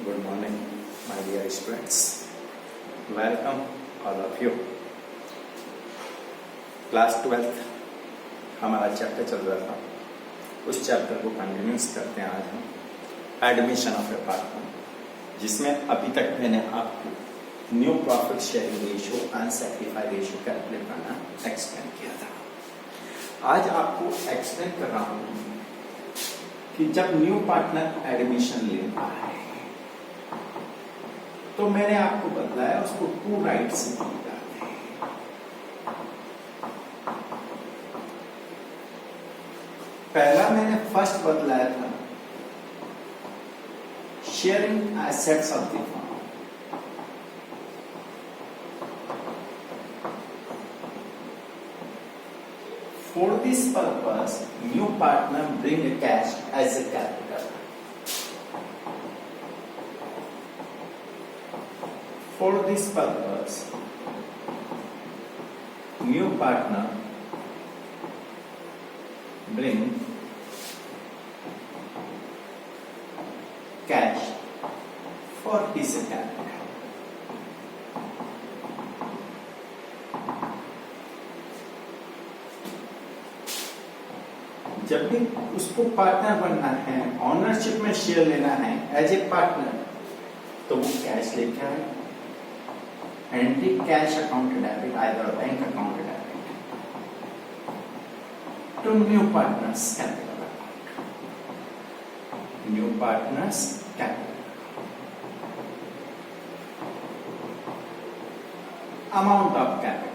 Good morning, my dear students. Welcome all of you. Class 12th हमारा chapter चल रहा था, उस चैप्टर को कंटिन्यूस करते हैं आज हम एडमिशन ऑफ ए पार्टनर, जिसमें अभी तक मैंने आपको new profit sharing ratio and sacrifice ratio calculate करना एक्सप्लेन किया था। आज आपको एक्सप्लेन कर रहा हूं कि जब न्यू पार्टनर एडमिशन लेता है तो मैंने आपको बताया उसको 2 राइट्स दिए जाते हैं। पहला मैंने फर्स्ट बतलाया था sharing assets of the firm. For this purpose, new partner bring a cash as a capital. For this purpose, new partner bring cash for his capital. जब भी उसको पार्टनर बनना है, ऑनरशिप में शेयर लेना है एज ए पार्टनर, तो वो कैश लेके आए। Entry cash account debit, either bank account debit to new partners capital account. New partners capital amount of capital,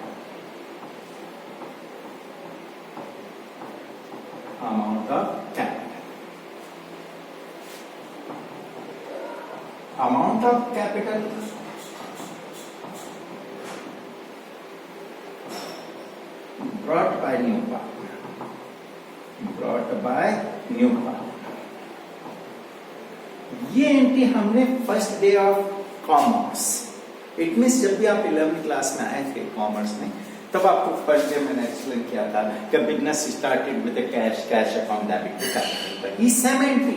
amount of capital. Amount of capital brought by new partner. Brought by new partner. ये entry हमने first day of commerce, it means जब भी आप 11वीं class में आए थे commerce में, तब आपको फर्स्ट डे मैंने एक्सप्लेन किया था कि business started with cash account debit to capital. ये सेम एंट्री,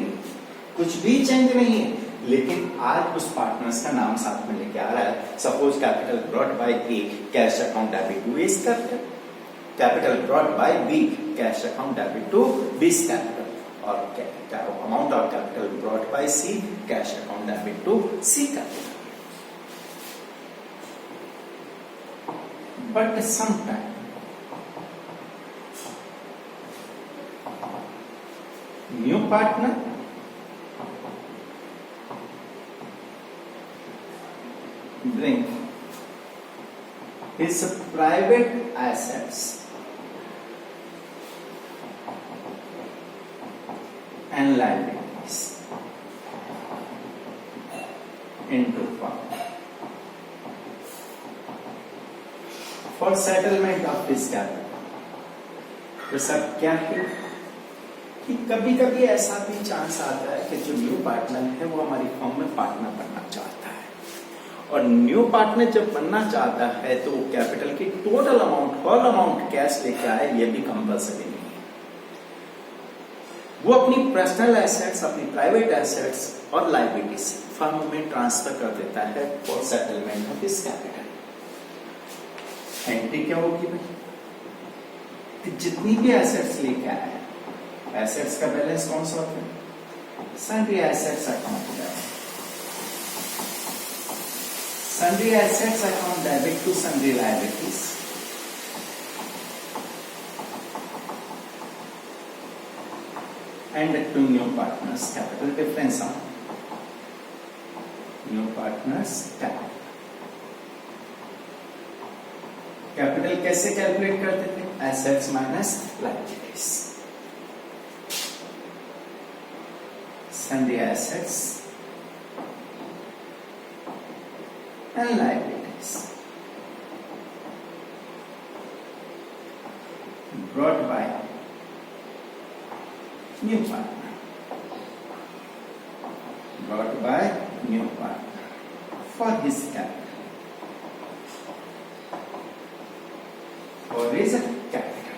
कुछ भी चेंज नहीं है, लेकिन आज उस पार्टनर्स का नाम साथ में लेके आ रहा है। Suppose capital brought by A, cash account debit to A's capital. Capital brought by B, cash account debit to B's capital. और amount of capital brought by C, cash account debit to C capital. But sometimes new partner bring his private assets and liabilities into firm for settlement of this capital। तो सब क्या है कि कभी कभी ऐसा भी चांस आता है कि जो न्यू पार्टनर है वो हमारी फर्म में पार्टनर बनना चाहता है, और न्यू पार्टनर जब बनना चाहता है तो वो कैपिटल की total amount, whole amount cash लेके आए, ये भी कंपल्सरी नहीं है। वो अपनी पर्सनल एसेट्स, अपनी प्राइवेट एसेट्स और लाइबिलिटीज फर्म में ट्रांसफर कर देता है for settlement of this capital. Entry क्या होगी भाई कि जितनी भी एसेट्स लेके आए, एसेट्स का बैलेंस कौन सा होता है? Sundry assets account debit, sundry assets account debit to sundry liabilities and to new partners capital. Difference on new partners capital. Capital कैसे कैलकुलेट करते थे? Assets minus liabilities. Sundry assets and liabilities brought by new partner, brought by new partner for his capital. और is capital.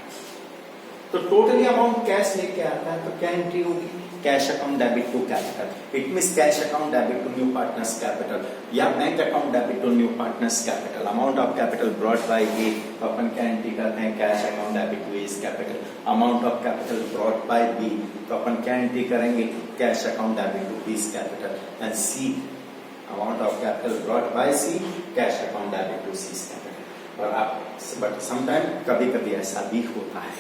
तो totally amount cash लेके आता है तो क्या एंट्री होगी, cash account debit to capital. It means cash account debit to new partners capital या bank account debit to new partners capital. Amount of capital brought by A, तो अपन क्या एंट्री करते हैं, cash account debit to A's capital. Amount of capital brought by B, तो अपन क्या entry करेंगे, cash account debit to B's capital. And C, amount of capital brought by C, cash account debit to C's capital. और आप but sometime कभी कभी ऐसा भी होता है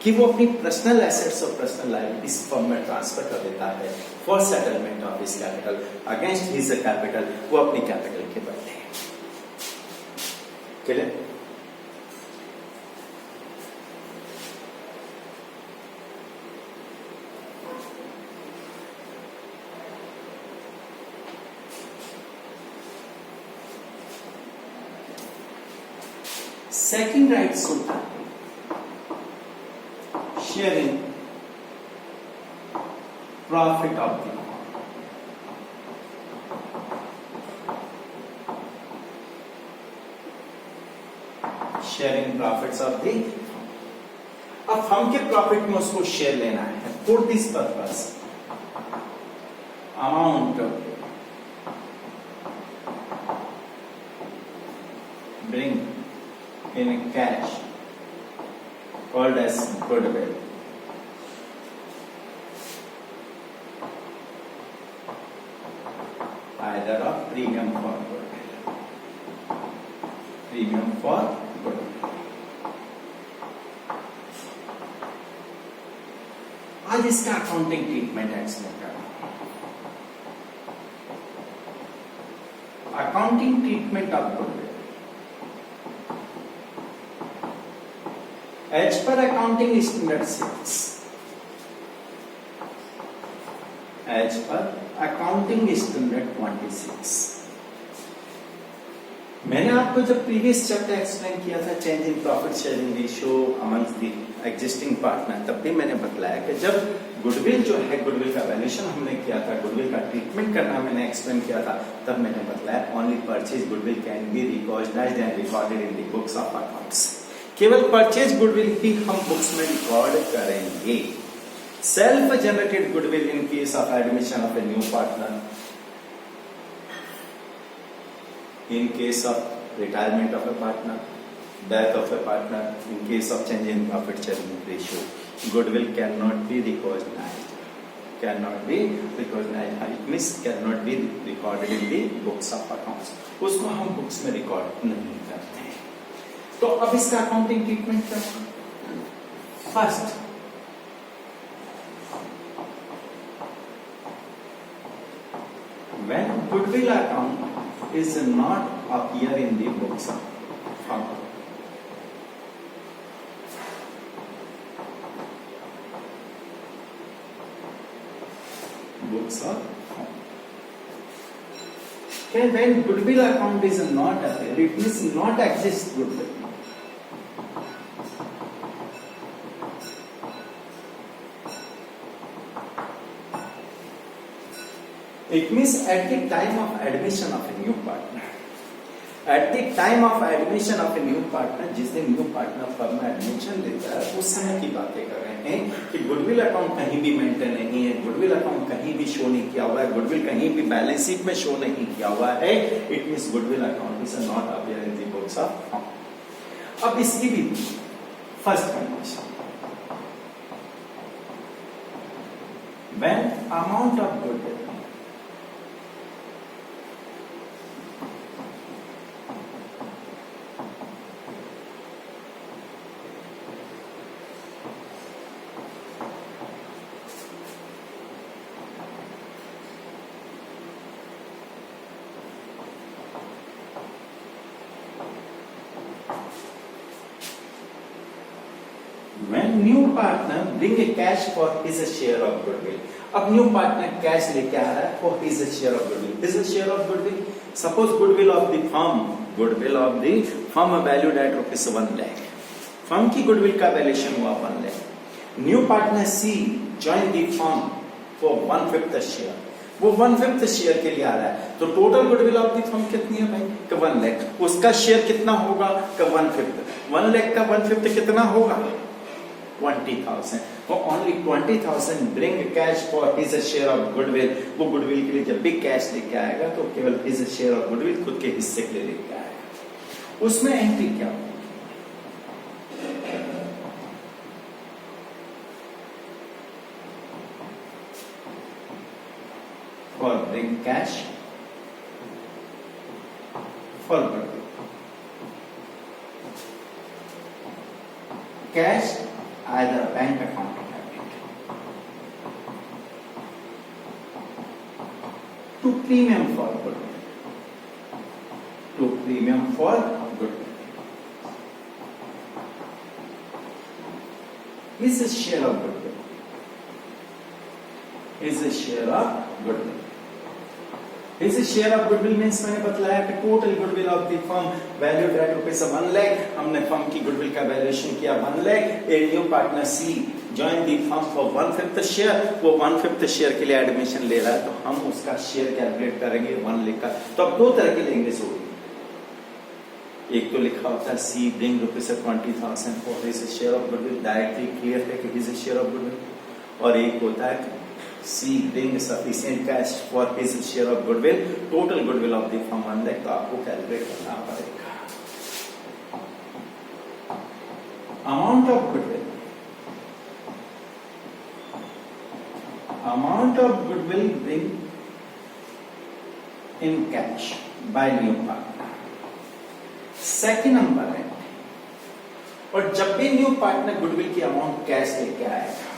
कि वो अपनी पर्सनल एसेट्स और पर्सनल लायबिलिटीज फर्म में ट्रांसफर कर देता है for settlement of his capital against his capital. वो अपनी कैपिटल के बदले. क्लियर? सेकंड राइट्स होता है sharing profit of the sharing profits of the. अब फर्म के प्रॉफिट में उसको शेयर लेना है. For this purpose amount bring in cash called as goodwill. Either of premium for goodwill. Premium for goodwill. आज इसका अकाउंटिंग ट्रीटमेंट एक्सप्लेन करना. Accounting treatment of goodwill. As per accounting standard 6, as per accounting standard 26, मैंने आपको जब previous chapter explain किया था change in profit sharing ratio amongst the existing partner, तब भी मैंने बतलाया कि जब गुडविल जो है, गुडविल का वैल्यूएशन हमने किया था, गुडविल का ट्रीटमेंट करना मैंने एक्सप्लेन किया था, तब मैंने बतलाया only purchase goodwill can be recognized and recorded in the books of accounts. केवल परचेज गुडविल ही हम बुक्स में रिकॉर्ड करेंगे. Self generated goodwill in case of admission of a new partner, in case of retirement of a partner, death of a partner, in case of change in profit sharing ratio, goodwill can not be recognized. Cannot be recognized. It means cannot be recorded in the books of accounts. उसको हम books में record नहीं करते हैं. तो अब इसका accounting treatment क्या है? First, when goodwill account is not appear in the books of account, books of okay, when goodwill account is not appear, it means not exist goodwill. It means at the time of admission of a new partner, at the time of admission of a new partner, जिस दिन new partner firm में admission लेता है उस समय की बातें कर रहे हैं कि गुडविल अकाउंट कहीं भी मेंटेन नहीं है, गुडविल अकाउंट कहीं भी शो नहीं किया हुआ है, गुडविल कहीं भी बैलेंस शीट में शो नहीं किया हुआ है. It means goodwill account is not appear in the books of account. अब इसकी भी first condition, when amount of goodwill when new partner bring a cash for his share of goodwill. अब new partner cash लेके आ रहा है for his share of goodwill. His share of goodwill, suppose goodwill of the firm valued at rupees 1 lakh. Firm की goodwill का valuation हुआ 1 lakh. New partner C join the firm for 1/5 share. वो 1/5 share के लिए आ रहा है, तो total goodwill of the firm कितनी है भाई? 1 लाख. उसका शेयर कितना होगा? 1/5. 1 लाख का 1/5 कितना होगा? 20,000. for only 20,000 bring cash for his share of goodwill. वो गुडविल के लिए जब भी कैश लेके आएगा तो केवल his share of goodwill खुद के हिस्से के लिए लेके आएगा। उसमें एंट्री क्या होगी? For bring cash for goodwill. Cash either bank account or debit. To premium for goodwill. To premium for goodwill. Is a share of goodwill. Is a share of goodwill. Is a share of goodwill means मैंने बतलाया कि total goodwill of the firm valued at rupees 1 lakh. हमने firm की goodwill का valuation किया 1 lakh. A new partner C join the firm for 1/5 share. वो 1/5 share के लिए एडमिशन ले रहा है तो हम उसका शेयर कैलकुलेट करेंगे 1 लाख का। तो अब दो तरह की लैंग्वेज होगी। एक तो लिखा होता है C bring rupees 20,000 for his share of goodwill, directly clear है कि हिज शेयर ऑफ गुडविल। और एक होता है C bring sufficient cash for his share of goodwill, total goodwill of the firm 1 lakh। तो आपको कैलकुलेट करना पड़ेगा amount of goodwill। Amount of goodwill bring in cash by new partner, second number है। और जब भी न्यू पार्टनर गुडविल की amount cash लेके आएगा,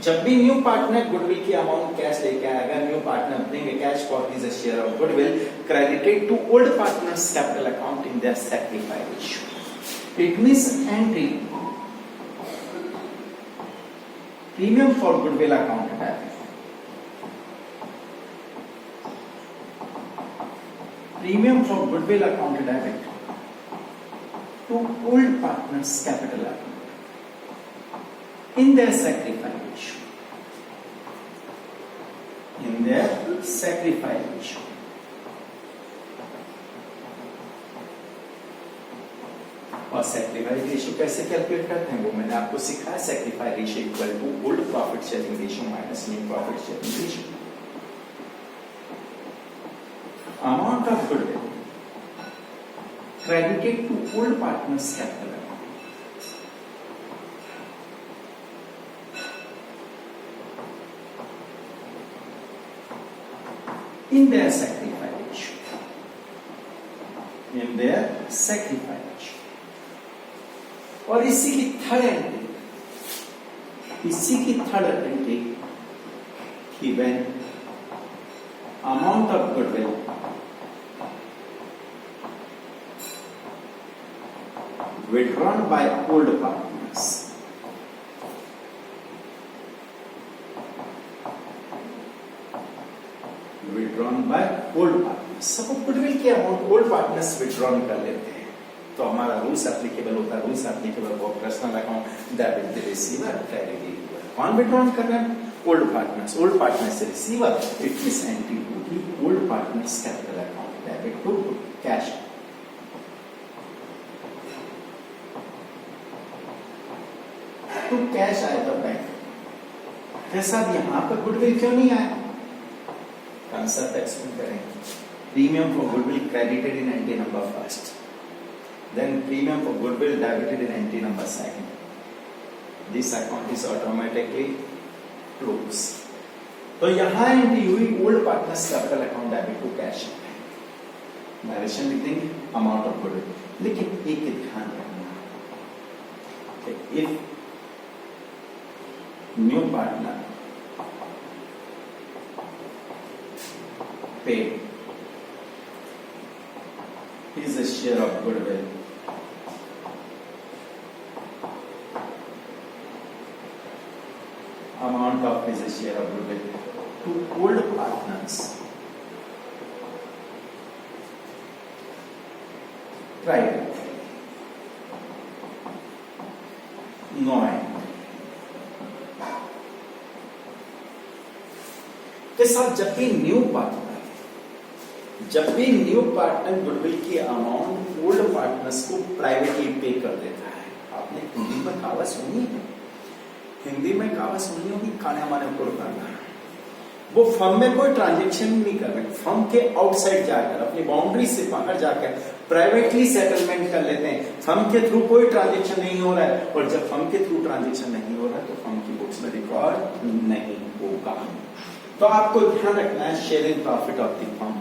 जब भी न्यू पार्टनर गुडविल की अमाउंट कैश लेके आएगा, new partner bring cash for his share of goodwill credited to old partners capital account in their sacrifice issue. It means entry premium for goodwill account debit, premium for goodwill account debit to old partners capital account in their sacrifice issue, in their sacrifice issue। और sacrifice ratio कैसे calculate करते हैं वो मैंने आपको सिखाया। sacrifice ratio equal to old profit sharing ratio minus new profit sharing ratio. Amount of goodwill credited to old partners capital account in their sacrifice, in their sacrifice। और इसी की थर्ड एंट्री, इसी की थर्ड एंट्री कि when amount of goodwill withdrawn by old partners withdrawn by old partners। सब goodwill की amount old partners withdrawn कर लेते हैं तो हमारा रूल्स एप्लीकेबल होता है। Rules applicable for personal account debit the receiver credit giver. कौन विथड्रॉन कर रहे हैं? Old partners. ओल्ड पार्टनर्स से receiver it means entry to the old partners capital account debit to cash. तो कैश आएगा bank. ऐसा यहां पर गुडविल क्यों नहीं आया? कंसेप्ट एक्सप्लेन करेंगे। Premium for goodwill credited in entry number first, then premium for goodwill debited in entry number second. This account is automatically close. तो यहां एंट्री हुई old partners capital account debit to cash. Direction लिख देंगे amount of goodwill. लेकिन एक ध्यान रखना, if new partner paid is a share of goodwill amount of is a share of goodwill to old partners private no के साथ जब भी न्यू पार्टनर गुडविल की अमाउंट ओल्ड पार्टनर्स को प्राइवेटली पे कर देता है। आपने हिंदी में कहावत सुनी है, हिंदी में कहावत सुनी होगी, खाने माने पुरकाना। वो फर्म में कोई ट्रांजेक्शन नहीं कर रहे, फर्म के आउटसाइड जाकर, अपनी बाउंड्री से बाहर जाकर प्राइवेटली सेटलमेंट कर लेते हैं। फर्म के थ्रू कोई ट्रांजेक्शन नहीं हो रहा है, और जब फर्म के थ्रू ट्रांजेक्शन नहीं हो रहा है तो फर्म की बुक्स में रिकॉर्ड नहीं होगा। तो आपको ध्यान रखना है sharing profit of the firm.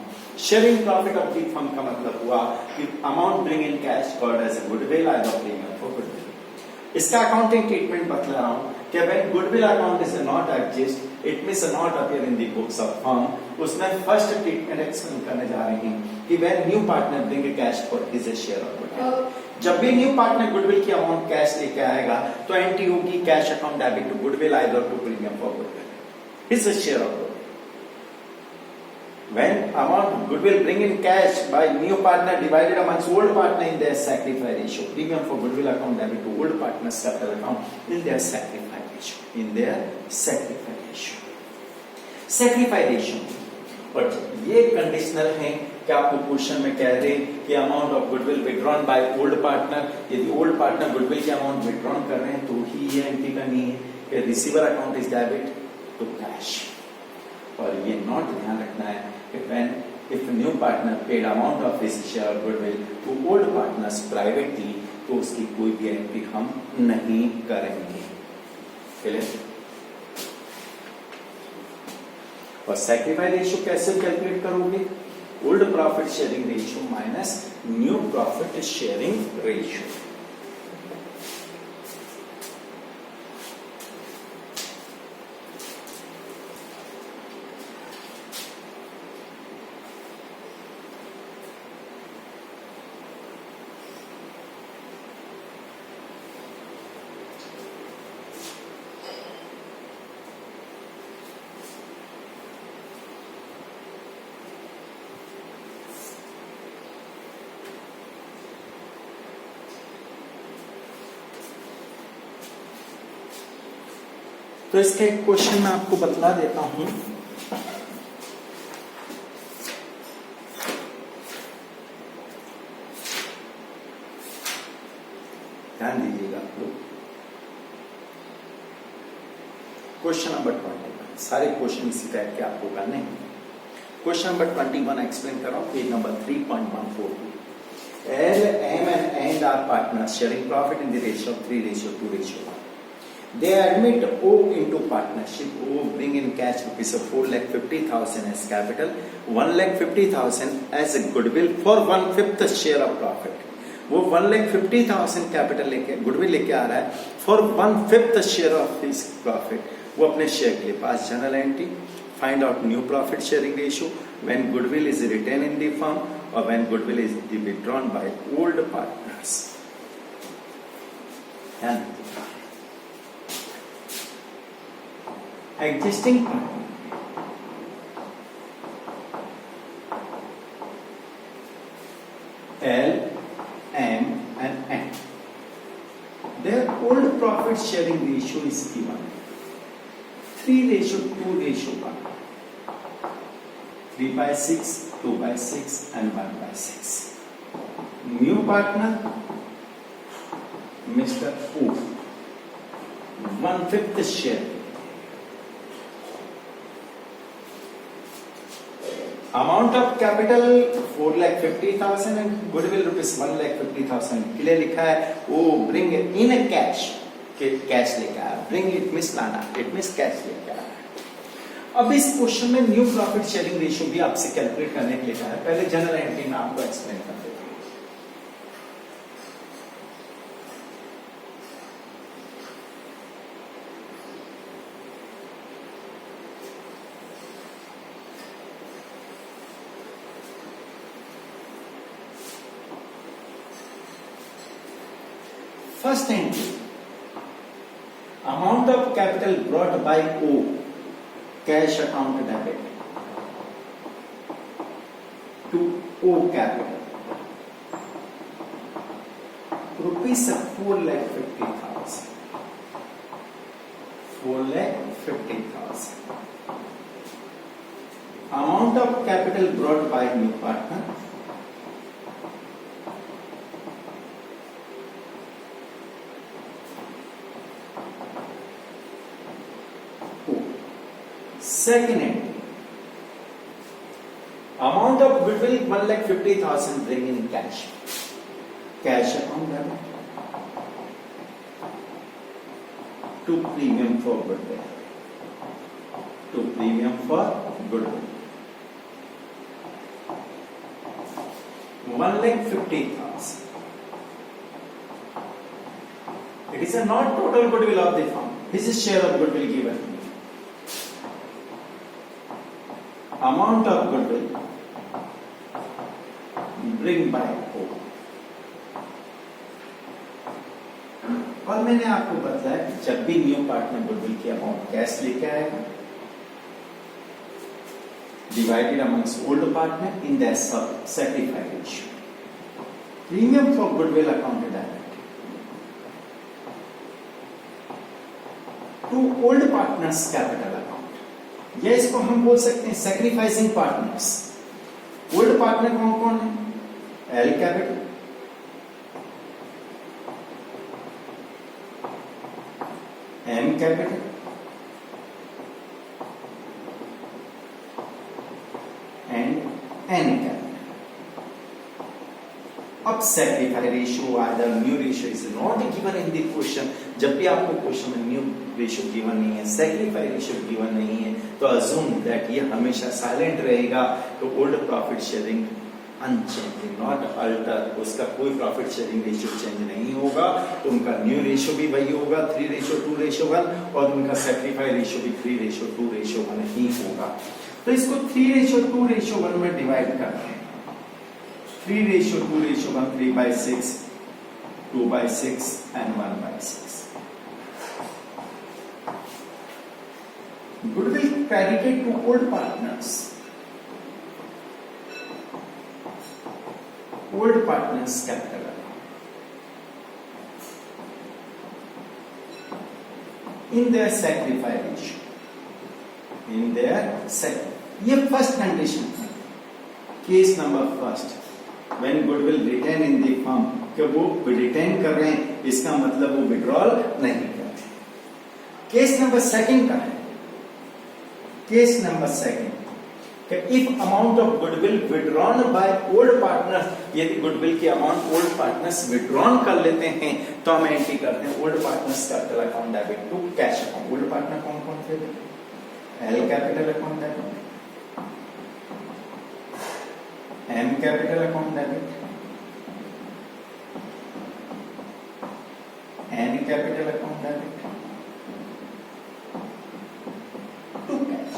Sharing profit of the firm का मतलब हुआ कि amount bring in cash called as goodwill either premium for goodwill. इसका अकाउंटिंग ट्रीटमेंट बतला रहा हूं कि when goodwill account is not exist, it means not appear in the books of firm. उसमें फर्स्ट ट्रीटमेंट एक्सप्लेन करने जा रहे हैं कि when new partner bring cash for his share of goodwill. जब भी न्यू पार्टनर गुडविल की amount cash लेके आएगा तो एंट्री होगी cash account debit to goodwill either to premium for goodwill, his share of goodwill. When amount goodwill bring in cash by new partner divided amongst old partner in their sacrifice ratio. Premium for goodwill account debit to old partner's capital account in their sacrifice ratio. In their sacrifice ratio. Sacrifice ratio. और ये conditional है कि आपको question में कह रहे कि amount of goodwill withdrawn by old partner, यदि ओल्ड पार्टनर गुडविल की अमाउंट विड्रॉन कर रहे हैं तो ही ये एंट्री करनी है कि receiver account is debit to cash. और ये नोट ध्यान रखना है कि when if new partner paid amount of his share of goodwill to old partners privately, तो उसकी कोई भी एंट्री हम नहीं करेंगे। क्लियर? और सैक्रिफाइस रेशियो कैसे कैलकुलेट करोगे? Old profit sharing ratio minus new profit sharing ratio. तो इसका एक क्वेश्चन मैं आपको बतला देता हूं। ध्यान दीजिएगा आप लोग। क्वेश्चन नंबर 21, सारे क्वेश्चन इसी टाइप के आपको करने हैं। क्वेश्चन नंबर 21 एक्सप्लेन कर रहा हूं, page number 3.142। L, M and R partners sharing profit in the ratio of 3:2:1. They admit O into partnership. O bring in cash rupees of 4,50,000 as capital, 1,50,000 as a goodwill for 1/5 share of profit. वो 1,50,000 capital लेके goodwill लेके आ रहा है for 1/5 share of his profit. वो अपने share के लिए pass journal entry, find out new profit sharing ratio when goodwill is retain in the firm और when goodwill is withdrawn by old partners. Existing partner L, M and N. Their old profit sharing ratio is given 3:2:1. 3/6, 2/6 and 1/6. New partner Mr. O 1/5 share. Amount of capital 4,50,000 and goodwill rupees 1,50,000। Clear लिखा है। वो bring in cash, cash लेकर आया। Bring it means लाना, it means cash लेकर आया। अब इस क्वेश्चन में न्यू प्रॉफिट शेयरिंग रेशियो भी आपसे कैलकुलेट करने के लिए कहा है। पहले जनरल एंट्री में आपको एक्सप्लेन कर देता हूं। First entry, amount of capital brought by O, cash account debit to O capital, rupees 4,50,000. 4,50,000. Amount of capital brought by new partner, Second entry. Amount of goodwill 1,50,000 bring in cash. Cash account debit. To premium for goodwill. To premium for goodwill. 1,50,000. It is a not total goodwill of the firm. This is share of goodwill given. Amount of goodwill bring by O. और मैंने आपको बताया कि जब भी new partner goodwill की amount cash लेके आएगा, divided amongst old partner in their sacrifice ratio. Premium for goodwill accounted direct to old partners capital account. या इसको हम बोल सकते हैं sacrificing partners. ओल्ड पार्टनर कौन कौन है? L capital, M capital, and N capital. अब sacrifice ratio either new ratio is not given in the question. जब भी आपको क्वेश्चन में न्यू रेशियो गिवन नहीं है, सैक्रिफाइस रेशियो गिवन नहीं है, तो अज्यूम दैट ये हमेशा साइलेंट रहेगा. तो old profit sharing unchange, not alter, उसका कोई प्रॉफिट शेयरिंग रेशियो चेंज नहीं होगा. तो उनका न्यू रेशियो भी वही होगा 3:2:1 और उनका सैक्रिफाइस रेशियो भी 3:2:1 ही होगा. तो इसको 3:2:1 में डिवाइड करते हैं. 3:2:1, 3/6, 2/6 and 1/6. Goodwill credited to old partners. Old partners capital in their sacrifice ratio. In their ये फर्स्ट कंडीशन है. Case number first, when goodwill retain in the firm, कि वो रिटेन कर रहे हैं इसका मतलब वो विड्रॉल नहीं करते. केस नंबर सेकंड का है. Case number second, if amount of goodwill withdrawn by old partners, यदि गुडविल की अमाउंट ओल्ड पार्टनर्स विड्रॉन कर लेते हैं तो हम एंट्री करते हैं old partners capital account debit to cash account. Old partner कौन कौन थे? L capital account debit, M capital account debit, N capital account debit to cash.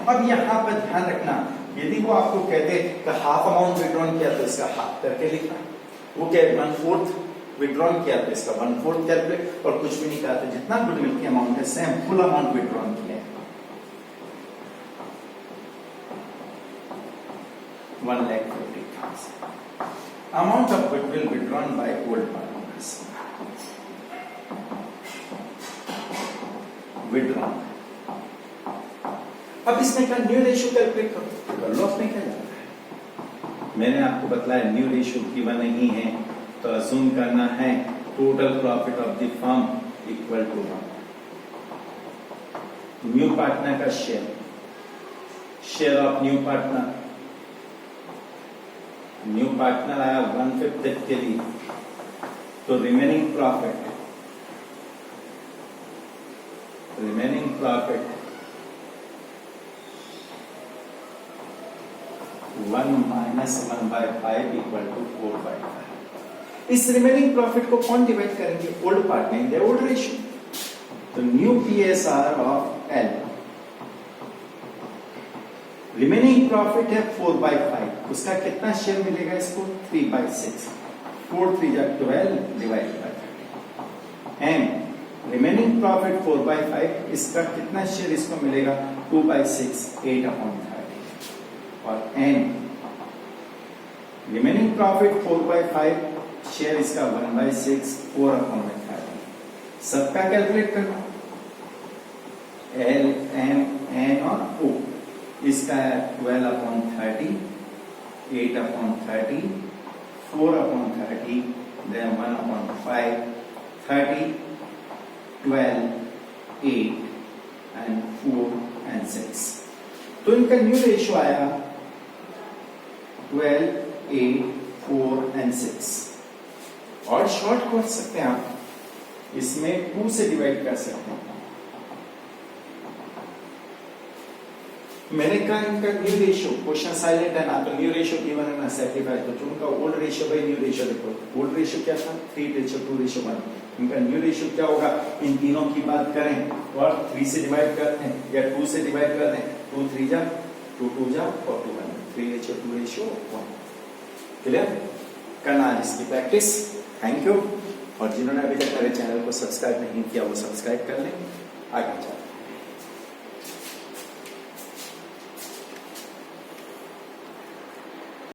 अब यहां पर ध्यान रखना, यदि वो आपको कहते कि हाफ अमाउंट विड्रॉन किया तो इसका हाफ करके लिखना, वो कह 1/4 विड्रॉन किया तो इसका 1/4 कैलकुलेट, और कुछ भी नहीं कहा तो जितना गुडविल की अमाउंट है सेम फुल अमाउंट विड्रॉन किया है 1,50,000. Amount of goodwill withdrawn by old partners withdrawn. अब इसमें क्या न्यू रेशियो कैलकुलेट करो, लॉस में क्या जाता है. मैंने आपको बतलाया न्यू रेशियो गिवन नहीं है तो अज्यूम करना है total profit of the firm equal to 1. New partner का share of new partner, new partner आया 1/5 के लिए, तो remaining profit 1 minus 1/5 equal to 4/5. इस रिमेनिंग प्रॉफिट को कौन डिवाइड करेंगे? Old partner in the old ratio. तो new PSR of L, remaining profit है 4/5, उसका कितना शेयर मिलेगा इसको? 3/6. 4 3 12 divide by 30. And remaining profit 4/5, इसका कितना शेयर इसको मिलेगा? 2/6, 8/30. और एन रिमेनिंग प्रॉफिट 4/5, शेयर इसका 1/6, 4/30. सबका कैलकुलेट करना, एल एम एन और ओ. इसका है 12/30, 8/30, 4/30, then 1/5, 30, 12, 8 एंड 4 एंड 6। तो इनका न्यू रेशियो आया 12, 8, 4 एंड 6। और शॉर्ट कर सकते हैं आप, इसमें 2 से डिवाइड कर सकते हैं। मैंने कहा इनका न्यू रेशियो, क्वेश्चन साइलेंट है ना, तो न्यू रेशियो गिवन है ना 75, तो उनका old ratio by new ratio देखो। ओल्ड रेशियो क्या था 3:2:1। इनका न्यू रेशियो क्या होगा, इन तीनों की बात करें और 3 से डिवाइड करते हैं या 2 से डिवाइड कर दें, 2 3 जा 2 2 जा और 2 1, 3:2:1। क्लियर, करना आज इसकी प्रैक्टिस। Thank you. और जिन्होंने अभी तक मेरे चैनल को सब्सक्राइब नहीं किया वो सब्सक्राइब कर लें। आगे चलते